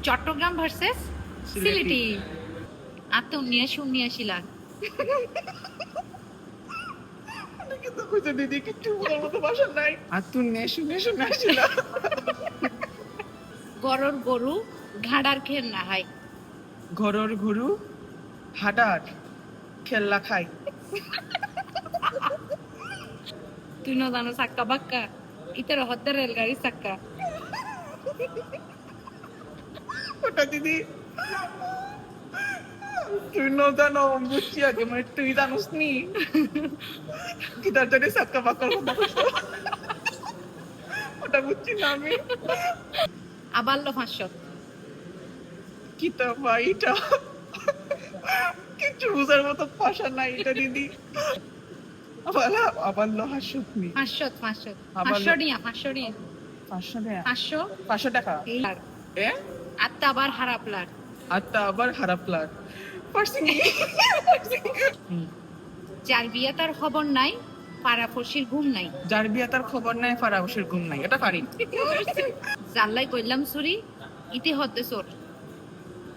Chittagong versus Sylheti. আর তো 79 লাখ। কিন্তু কইছে দিদি কিচ্ছু বলার মতো ভাষা নাই। আর তুই নেশু আসিলা। গরর গরু ঘাড়ার খের না হাই। ঘরর ঘুরু হাডার খেললা খাই। তুই না জানো সাক্কা বাক্কা ইতার হদ্দের রেলগাড়ি সাক্কা। ওটা দিদি তুই ন জানো বুঝছি আগে মানে তুই জানোস নি কি তার জন্য সাক্কা বাক্কার কথা কইছো। ওটা বুঝছি না আমি। আবার লো 500। কিতা ভাই এটা কিচ্ছু বুঝার মতো ভাষা নাই এটা দিদি। আবার আবার লো হাসুতনি 500 আবার 500 নিয়া 500 নিয়া 500 টাকা 500 500 টাকা এই আর এ আত্তা আবার হারাপ লাগ। আত্তা আবার খারাপ লাগ পারছি নি। যার বিয়ে তার খবর নাই পাড়া ফসির ঘুম নাই। যার বিয়া তার খবর নাই ফারাবসের ঘুম নাই এটা পারি। জাল্লাই কইলাম চুরি ইতি হদ্দে চোর।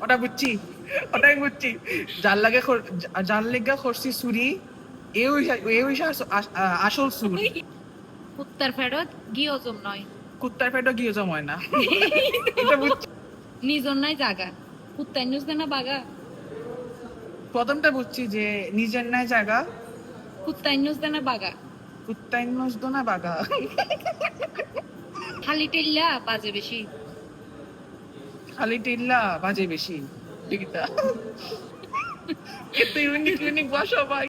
ওটা বুঝছি ওটাই বুঝছি যার লেগা করছি চুরি এই আসল চুর। কুত্তার ফেরত গিয়ে ওজম নয়। কুত্তার পেটও গিয়ে জমায় না এটা বুঝছি। নিজর নাই জাগা কুত্তার নিউজ দেনা বাগা। প্রথমটা বুঝছি যে নিজের নাই জায়গা কুত্তার নিউজ দেনা বাগা। কুত্তাই নজদো না বাগা। খালি টেল্লা বাজে বেশি। খালি টিল্লা বাজে বেশি ঠিকটা। এত ইউনিক ইউনিক ভাষা ভাই।